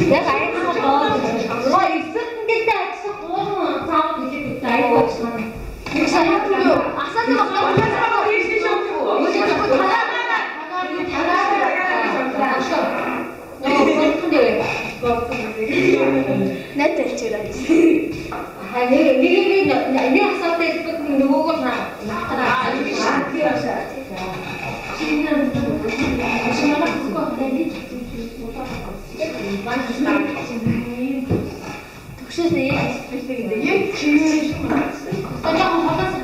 내가 알겠어. 와, 있었던 게 진짜 너무 다 이제 그때 알고 없어. 역시 학교 아싸들 없다고 하더라고. 이제 자꾸 내 때쯤이지. 아, 내가 살 때 누구고 다 나타나. 이게 신기하지. 신기한 거 무슨 말 하는 거 같아? 혹시 내 얘 김윤이 좀 알았어? 나 한번 받아서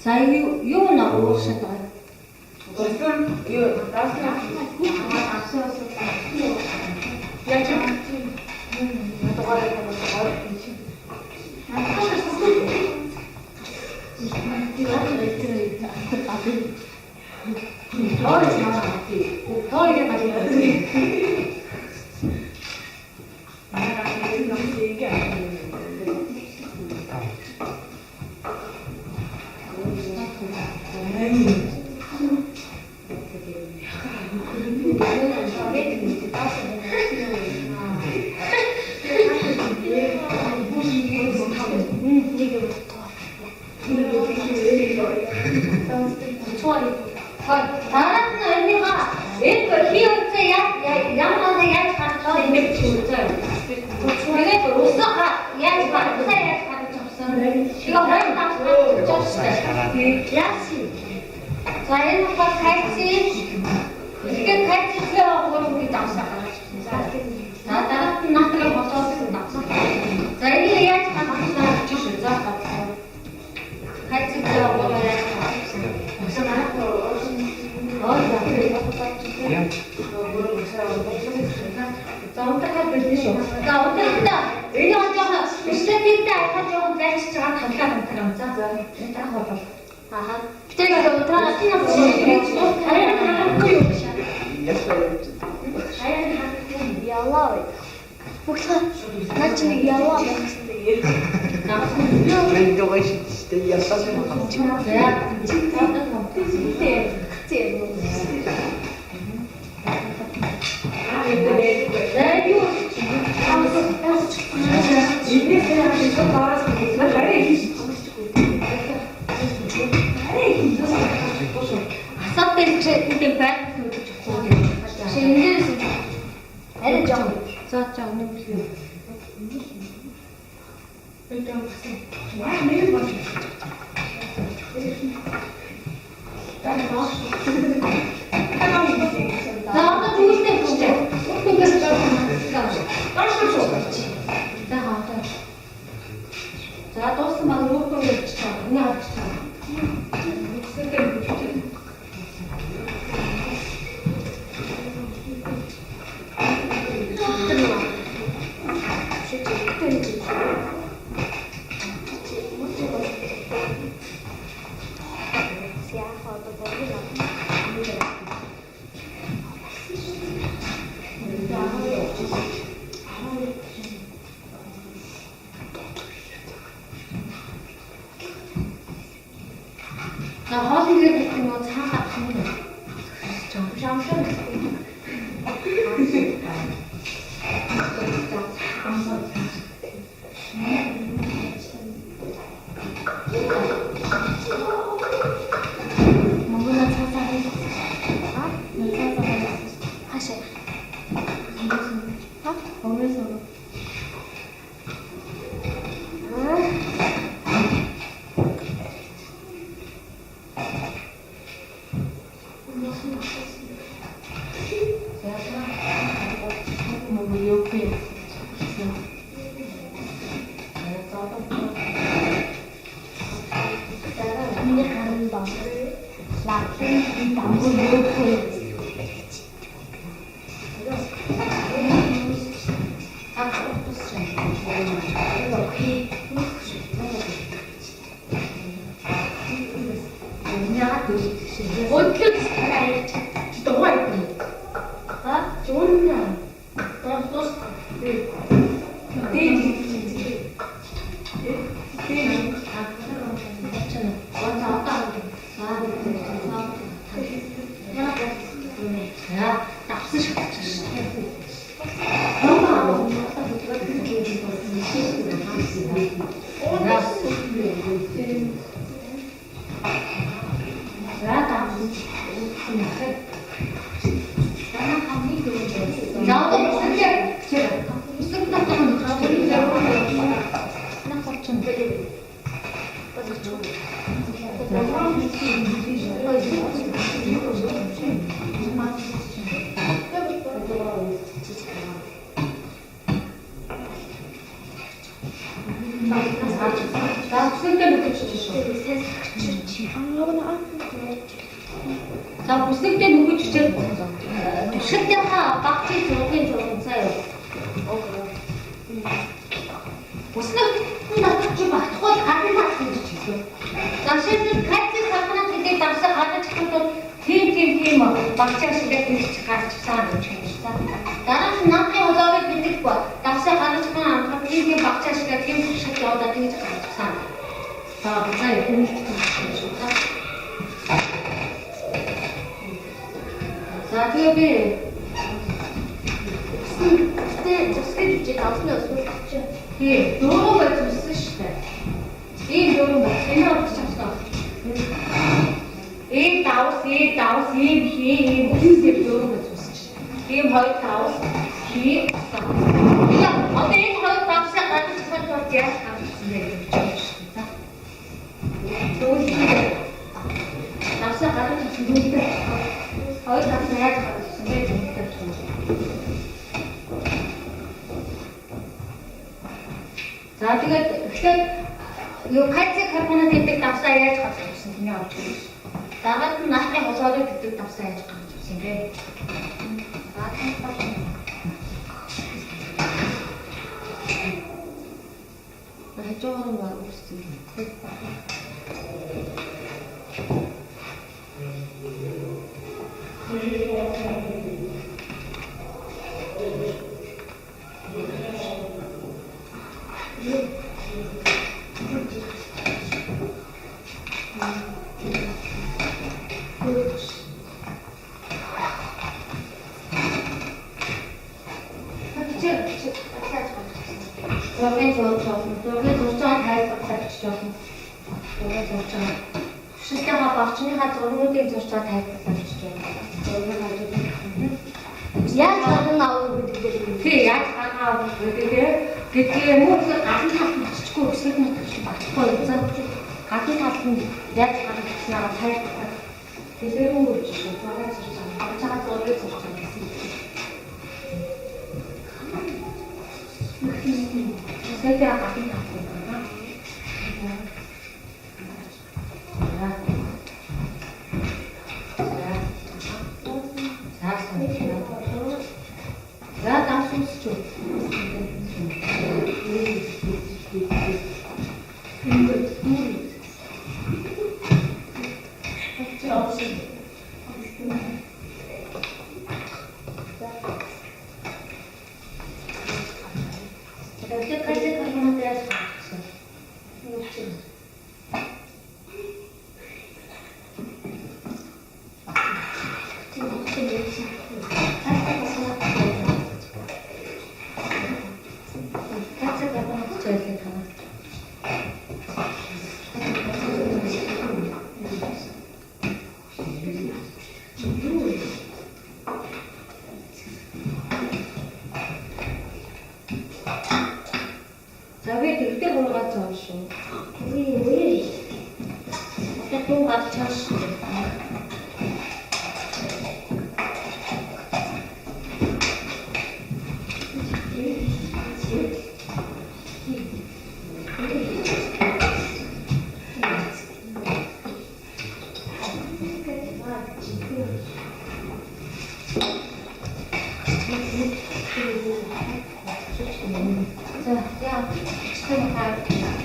자, 이거 나오고 싶다. 한다. 라틴 나무 이렇게. 어떻게 살아야 너가 있고 아? 좋은 날 너랑 또 돼지 완전 아까 야, 납치시켜. 나도 무슨 게 무슨 같은 거 가버리지 하나 꽉찬 나 쓸데 못해 주셨어. 나 무슨 때 누구 주제 실대화 깍지 저렇게 좀 써요. 무슨 나 깍지 봐. 거의 가든 같은 거 주죠. 나 실제 같이 사거나 그때 당시 가든 çıx고 팀 막차 시대 그 같이 사는 중이다. 나는 남편 여자가 그때 거 당시 가든 çıx거나 팀 막차 시대 팀 시대 여자 되게 같이 사는. 자, 맞아요. 공식도 자, TVB. 그때 저 스케줄 주제 나왔으면 어떡하죠? 예, 요런 걸 좀 쓰시대. 이 요런 거, 옛날부터 쳤어. 이 다우스, 무슨 요런 거 좀 쓰시대. 이 허이 다우스, 이 없어. 그냥, 어때, 허이 다우스 약간 쳤어, 저 제가 가르치는데, 좀 주시겠다. 너무 힘들어. 다우스 약간 좀 힘들어. 거의 다 돼야지 가르치는데 재밌다 좀. 자, 그때 요 칼집 하면은 그때 답사해야지 가르치는 그냥 어쩌고. 나 같은 나한테 어서를 그때 답사해야지 가르치는데. 나 생각하면. 나 해줘하는 거 알고 있어. 실제가 박준이가 저런 게 저자 다 했었죠. 야, 저는 나오고 그 야, 나오고 그게 뭐서 같은 사람 치고 세금 같이 맞고 같은 사람 야, 다른 지나가 살 거야. 그 새로운 걸 주고 저가 저가 저를 저가 세대가 같은 사람이구나. 자기 그때 보러 갔지 않았어? 우리 왜? 그때 또 같이 잤어.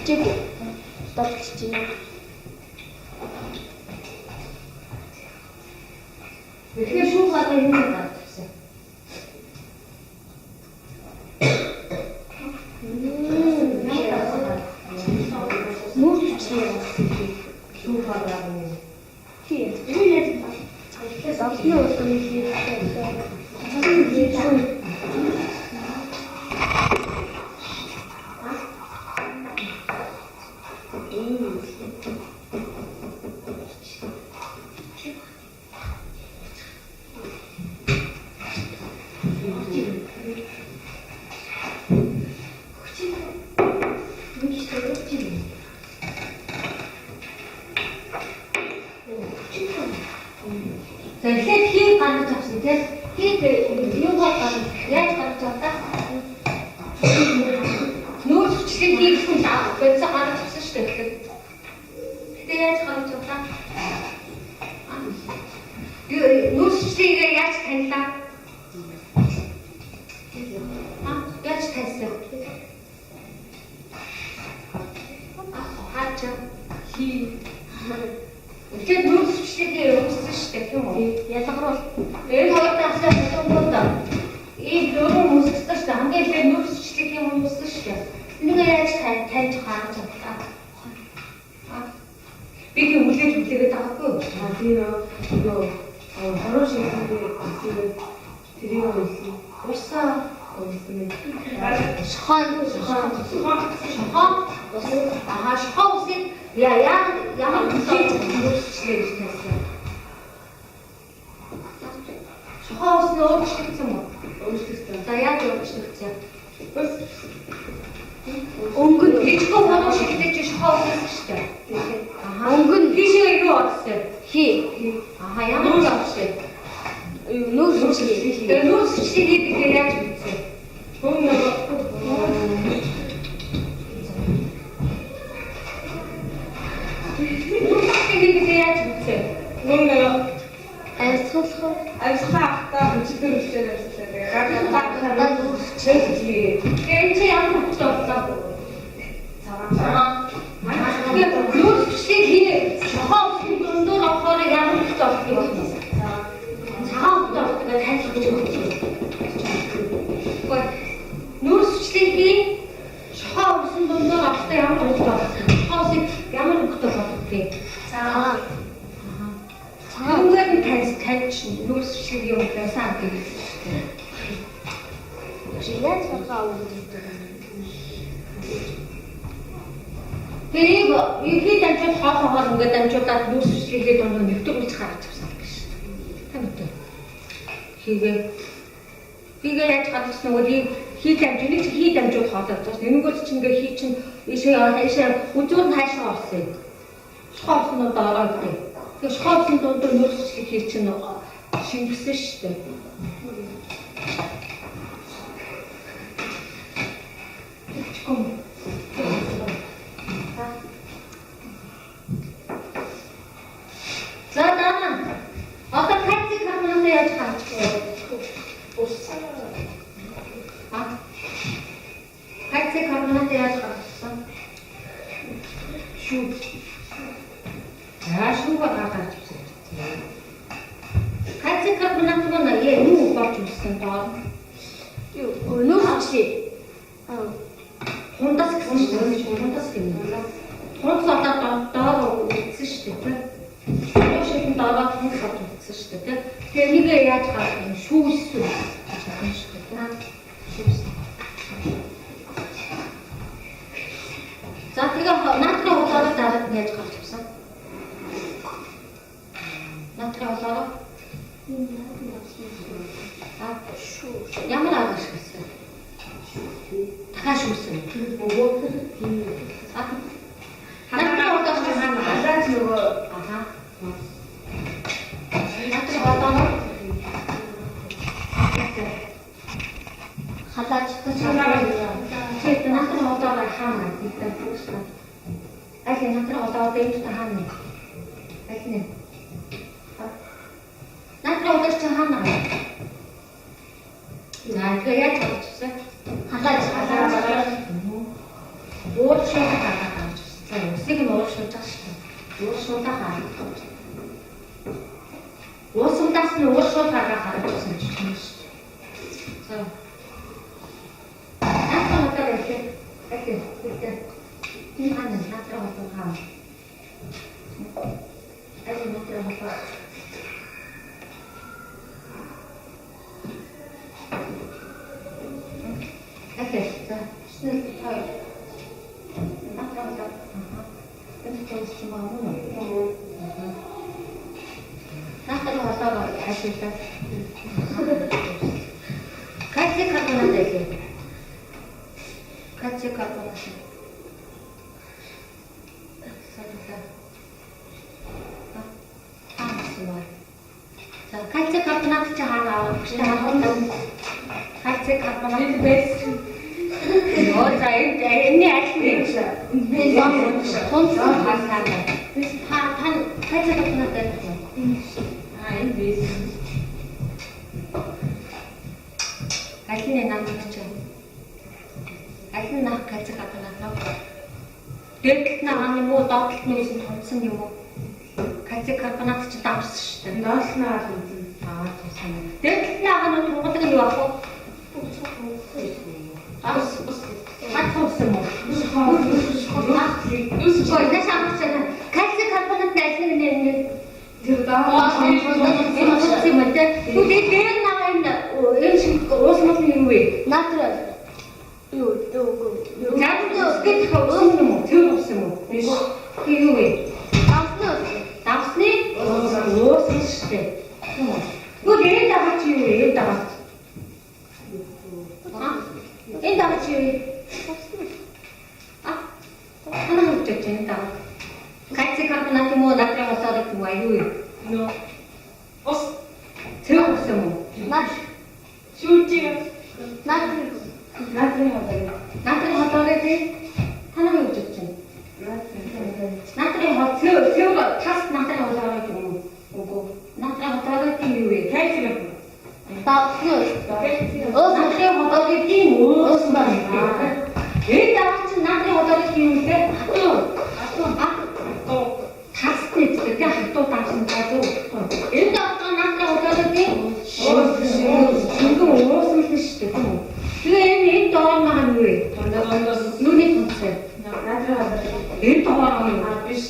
찍고 나 지지. 이렇게 슈가 더 힘들다. 뭐 지지? 슈가라고. 키. 나 키웠어 이게. Тэгэхээр хий гарч авсан тийм хийг юу гарч яаж гарч авдаг? Нүүрс хүчлийг хийсэн бодсоо гарч авсан шүү дээ. Гэтэ яаж гарч авдаг? Нүүрс хүчлийг яаж танилаа? Яаж таньсан? Хаач хий тэгээд нүүрс хүчлийг өгсөн шүү дээ тийм үү? Ялгарвал Энэ хоёр тасаа бодсон. Ийм дөрөв үсгсэн шүү дээ. Хамгийн их нүүрс хүчлийг юм үсгсэн шүү дээ. Энийг яаж таньж гаргаж авлаа? Би тийм үлээж байгаагүй. тийм юу хороо шийдвэрээ тэгээд тэрийг үлээ. Урсаа шохон шохон үсэг ямар хийж нүүрс хүчлийг таньсан. Шохон үсэг өөрчлөгдсөн мө? өөрчлөлтөө. За яг өөрчлөгдсөн. өнгөн Личгөө хороо шийдэж шохон үсэг шүү дээ. өнгөн Тийшээ юу орсон? хий. Ямар ч орсон. Нүүрс хүчлээ. Тэгээ нүүрс хүчлийг хийхдээ яаж хийсэн? Айлсгах Ажихаа хүчтэй хүчтэй ажилласан. Тэгээд гадаад чэйхлээ. Энэ чи ямар хөвгтэй болсон? Тэгээд нүүрс хүчлийг хийнэ. Шохоо үсгийн дундуур орохоор ямар хөвгтэй болсон? Цагаан хөвгтэй болсон. Тэгээд таньж өгч. Нүүрс хүчлийг хийн. Шохоо үсгийн дундуур орохдоо ямар хөвгтэй болсон? Шохоо үсийг ямар хөвгтэй болгохгүй? цагаан Хамгийн таньж нүүрс хүчлийг юм байсан гэдэг. яаж гаргаа өгдөг. Тэрийг ихий дамжуулах хоолоогоор ингээд дамжуулаад нүүрс хүчлийгээ дунд нэвтрүүлж гаргаж авсан гэж. Тань үү? Хийгээ яаж гаргасан нөгөө хий дамжуулах хий дамжуулах хоолоо зоос нэгэнгээр чинь ингээд хий чинь ийшээ үзүүр нь хаашаа орсон. Шохоосноо дараа гэх. Тэгээ шохоосон дунд нүүрс хүчлийг хий чинь шингэсэн шүү дээ. За дараа. Одоо кайцыг хармаасаа яаж гарч ирээ? Кайцыг хармаасаа яаж гарсан? Шүү. Шүүгээ гаргаж ирсэн. Кайцыг хармаасаа юу болж ирсэн доо? Нүүрс хүчлээ. Хундас гэсэн шүү дээ. Хундас гэнэ. Хундас одоо доор үзсэн шүү дээ. Шийдэн дараа хундас үзсэн шүү дээ. Тэгээ нэг яаж гарах юм шүүссэн шүү дээ. Шүүс. За тэгээ натрын хулгаараа дараад яаж гарч ирсэн? Натрын хулгаараа ямар агаш гэсэн? Дахиад шүүсэн. Натрын хулгаараа Гадаад нөгөө натрын хулгаараа халаач Чи натрын хулгаараа хаана гэдэг вэ? Аль натрын хулгаараа дээд хаана? Аль нэ? Натрын хулгаараа чи хаана? Яг яаж болчихсон? халаач Ууршуулах гаргаад гарч ирсэн. За усыг нь ууршуулж байгаа шүү дээ. Ууршуулах гараад. Уусгадаас нь ууршуул гаргаад гарч ирсэн ч юм шүү дээ. За. Наатаа хэлээ. Эхлээ. Энэ хаана наатаа болов хаа. Али наатаа болов. Окей, за. Снэс тай. Наатаа болов. Энэ тост юм аа. Наатаа болов ажиглаа. Кальций карбонат хэлээ. Кальций карбонат. За кальций карбонат чи хаана авах гэж байна? Кальций карбонат бэс. Нөө за энэ ажил тунц хасаа. Хан кальций карбонат дээр. Энэ бэс. Кальций нам гэж. Алин нах кальций карбонат нөө. Дээд наа юм уу доотлт нь юусэн тунцсан юм уу? Кальций карбонат ч давсан шүү дээ. Нааснаа л юм. Туссан. Дээд наа нь тунгадаг нь юу ах вэ? Хатсан юм уу? Кальций карбонат найсан нэ. Тэр даа юм дээ. Дээд наа энэ шиг уусмал юм вэ? Натрал. Юу. Заавал скет хавсан юм уу? Тэр ууссан юм уу? Биш. Юу вэ? Давсны ууссан шүү дээ. Гүн энэ дагач юу вэ? Энэ дагач. Энэ дагач юу вэ? Ханаа үтэж энэ дагач. Кальций карбонат юм уу? Натрий хосоод юм аа юу вэ? нөө ос Тэр ууссан юм уу? шүүтиг Натрал. Натрий хосоод танаа үтэж чинь. Натрий хосоо тас натрий хосоод юм уу? Үгүй. Натрий хосоод юм вэ? кальций Давсан. Натрий хосоод тийм уус байна. Энэ дагач натрий хосоод юм үү? Тасны гэдэг хатуу давсан газар. Энэ дагач натрий хосоод тийм уус шүү дээ. Тэгээ энэ доор маань юу вэ? Юуны тунцээ? Энэ доор юм аа биш.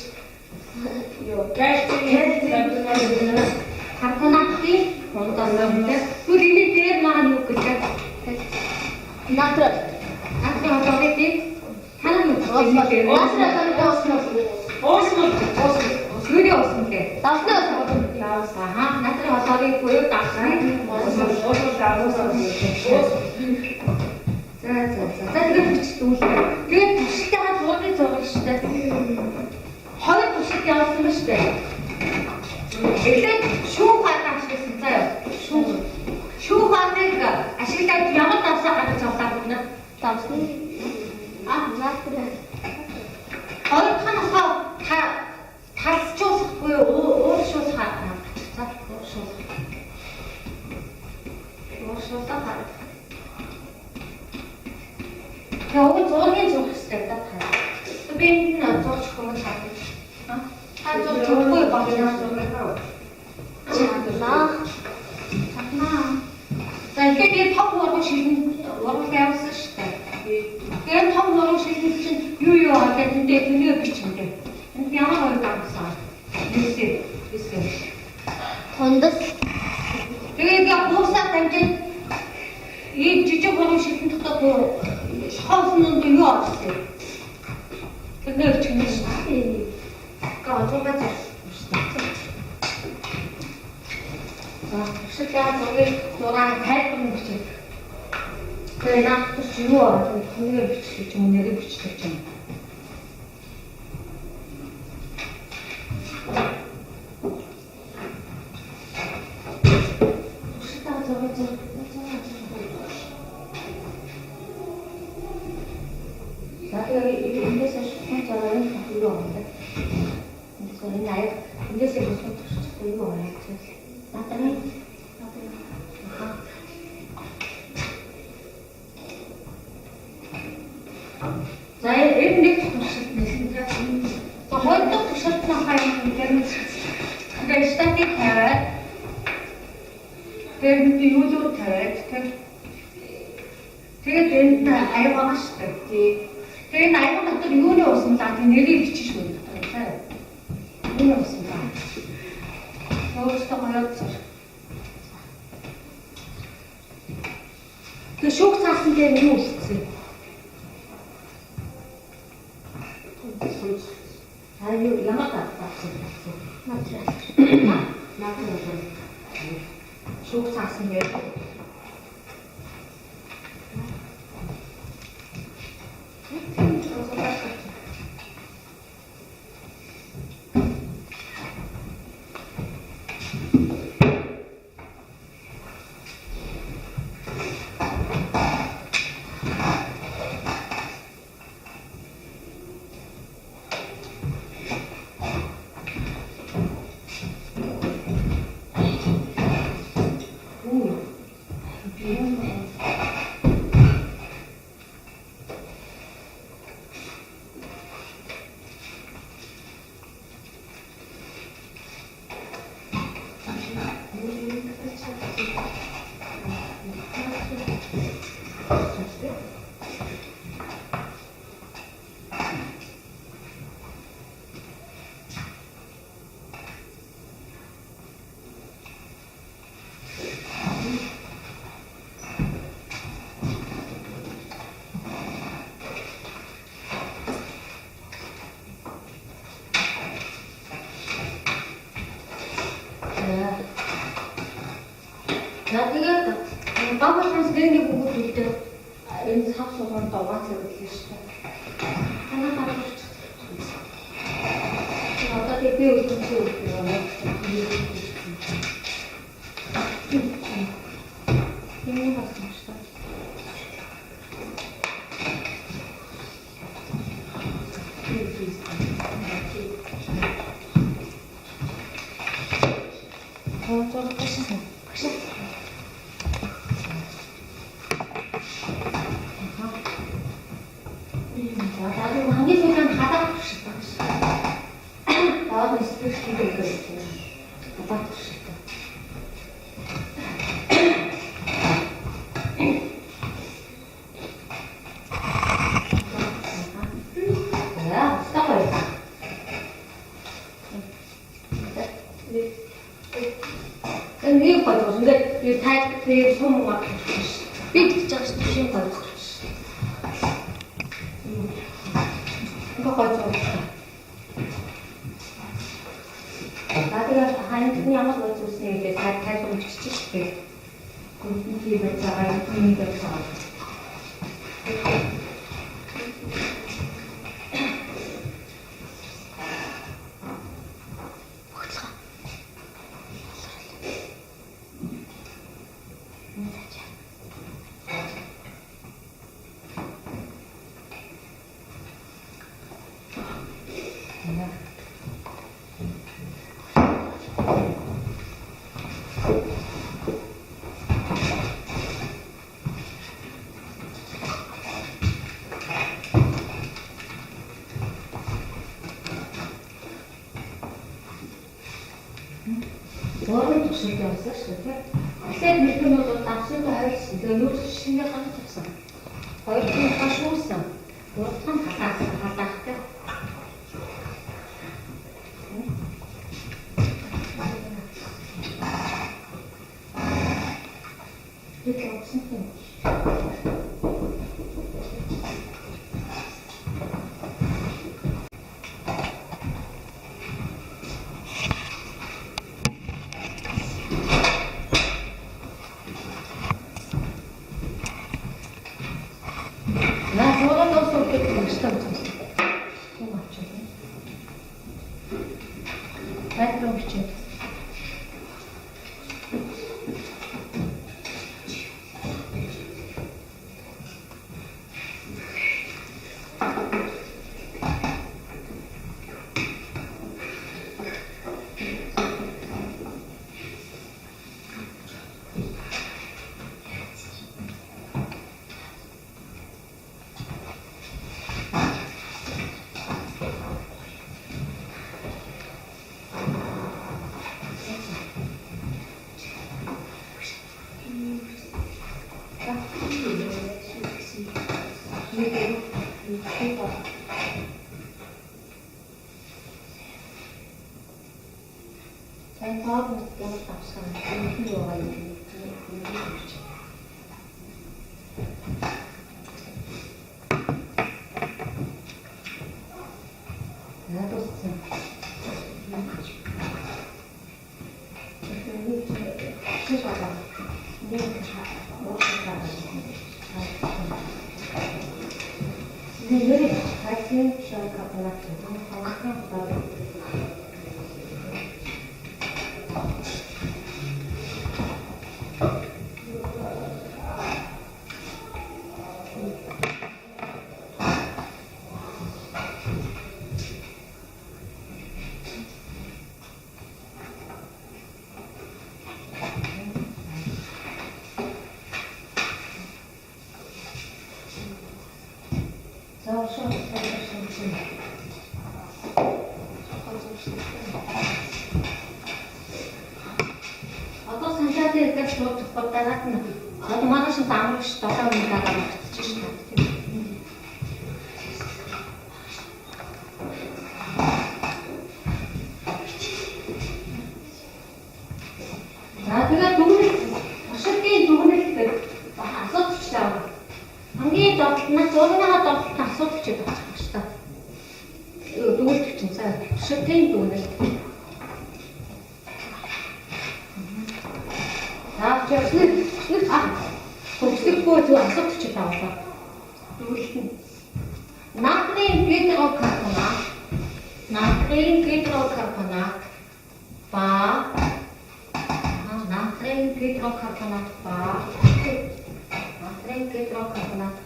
Карбонатын хондоостой. Түрийний дээр маань юу гэж байна? Натрал. Натрий хосоод тийм танаа Натрал Юуны уусна гэ? Давсан. Натрий хосоод буюу давсан. За тэгээд бичтүүлээ. Тэгээд тушилтайгаа туулгыг зургал шүү дээ. Хоёр тушилт явуулсан ба шүү дээ. Эхлээд шүүх хаалга ашигласан заяа. Шүүх хаалгыг ашиглаад ямар давсаа гаргаж авлаа бүгд Давсан. Натрал. хоёр ханасаа талсчуулах буюу ууршуулах аа. За ууршуулах. Тэгээ зургийн зурх хэрэгтэй даа. Би энэ зурч хүмүүс хаадаг. Та зурхгүй багнаа зургаа. Чамаа. За ингээд би том урган шилэн урган явуулсан шүү дээ. Тэгээд том урган шилэн чинь юу аа гэдэг тэнийг бичмэдэ. Энд ямар хоёр гаргасан. Юусе. Хондос. Тэгээд яг буусаад амжиж ийм жижиг урган шилэн дотор шахуулсан нь юу авсан. Тэгээд чинь Гавжуугаа за шилээ зураг тайлбар нь бичээ. Тэгээд наадах чи юу аа тэнийг бичих юм нэрээ бичдэг юм. За Тэгээд юу юу тавиад тэгээд энд аяг байгаа шүү дээ. Тэгээд аяг дотор юуны усан даа тийм нэрийг бичиж өгнө дотор. Юуны усан даа. Өөртөө гоёд. Тэгээд шүүх цаасан дээр юу үлдсэн? 아유, 양아가 맞지? 나도 쭉 샀으니 나중에 빠바면서 내는 게 보고 볼 때, 왠지 삽소건 떠가지고 이렇게 시켜. 하나 가지고 아까 대표 좀 치울게요. 힘이 갔습니다. 좀 끝이세요. 나중에 한개 소장 가다 싶다. 나와서 있을 수도 있겠지. 가다 싶다. 뭐야? 스타버렸다. 근데 이거 근데 이 타입 소문 같은 거. 삐 짜서 주신 거. 이거 가지고 나들가 한 그냥 한번 줬으니 이제 좀 지치게 그 뒤에 자가 분위기가 뭐를 두들겨 왔어, 실패? 쌤 밀크노도 딱 쓰고 하겠지. 내가 요즘 신경 안 썼어. 거의 다 쉬웠어. 너 참 갔다 왔어, 갔다 왔대. 이렇게 없으면 나 저거 넣었을 때 맛있다 붙었어. 그거 맞죠? 나 그럼 비춰. сайн тоод ямар давсан юм яваа юм. Надад одоо саналаад ирэх шууд дараад нь одоо манай шиг амрагч 7 минут дараа болчихж шүү дээ. За тэгээд дүгнэлт ашигын дүгнэлт асуудалч таа. Хамгийн дотлнаас өөрийнхөө дотлолт асуудалч байгаа ч та. Дүгнэлт чинь цаа ашигын дүгнэлт. Хөгжлөхгүй зөв асуудалч байгаа. Дүгнэлт. Натрийн гидрокарбонат. Натрийн гидрокарбонат ба натрийн гидрокарбонат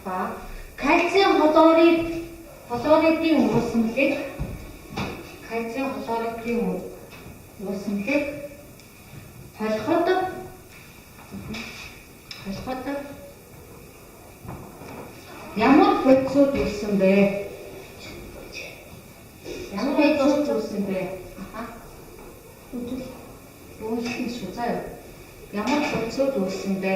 ба кальциум хлоридын уусамлыг холиход ямар процесс үүссэн бэ? Ямар процесс үүссэн бэ? Үүссэн шүү заяа. Ямар процесс үүссэн бэ?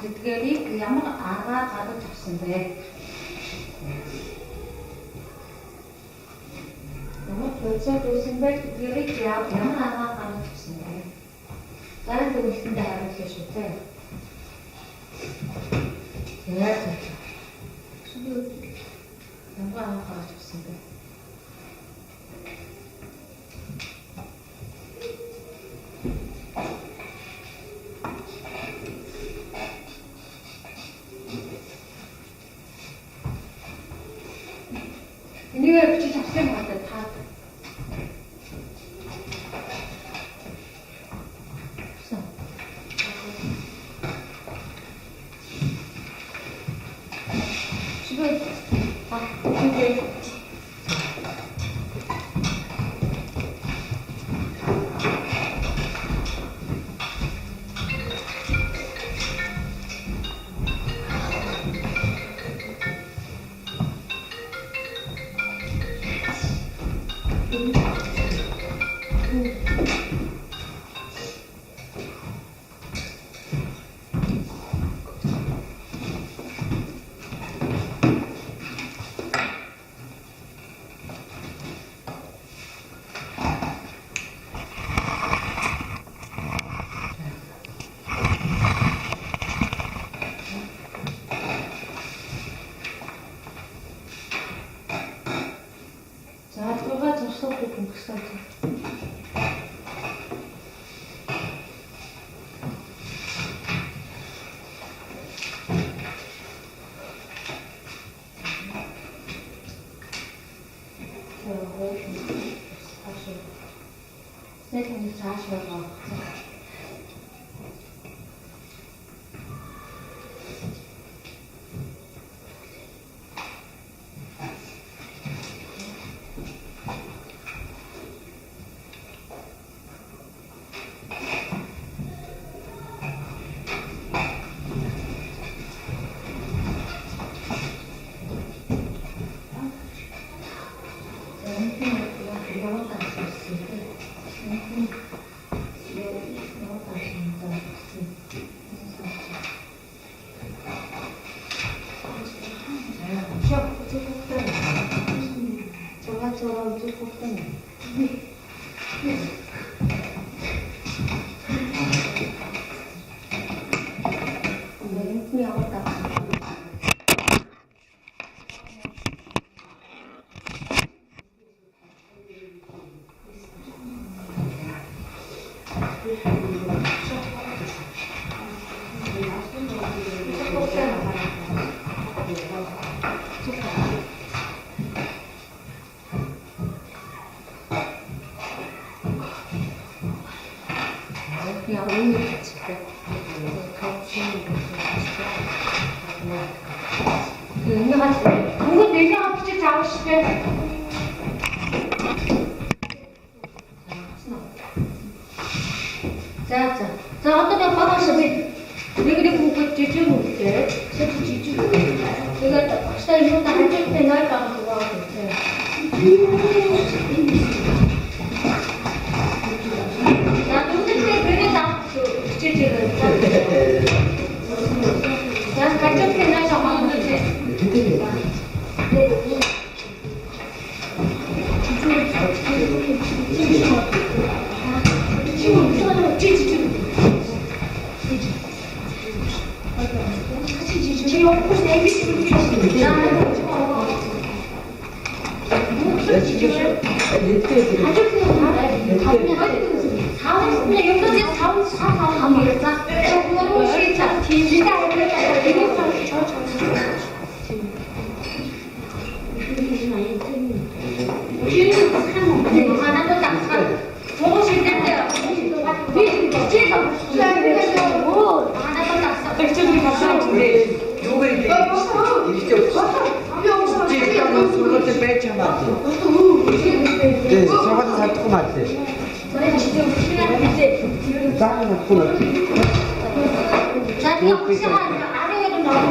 Тэдгээрийг ямар аргаар гаргаж авсан бэ? Ямар процесс үүссэн бэ? Тэдгээрийг ямар аргаар гаргаж авсан бэ? Дараа дүгнэлтэндээ харуулъя шүү дээ. Яаж вэ? Ямар аргаар гаргаж авсан бэ? Энийг бичиж авсан юм байна та. 그냥 언니 같이 같이 언니 같이 누구 내가 같이 잡으시대. 자, 어떤 애 받아서 왜 그리고 그 뒤집어 볼게. 세트 뒤집어. 내가 확실히 이거 다 해줄 때 날까 그거 같아. 나 눈을 때 그게 다 뒤집어. 난 가족 때 날까 하는데. 하나도 딱 먹으실 때요. 하나도 딱 액젓이 같이 요거 이렇게 저것도 빼쳐맞지. 네, 저것도 다 조그맣지. 작은 거 조그맣지. 자기가 혹시나 아래에도 나오는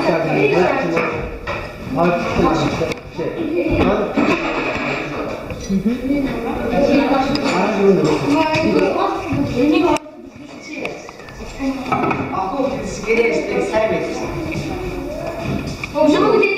Скорее, скорее, скорее. 거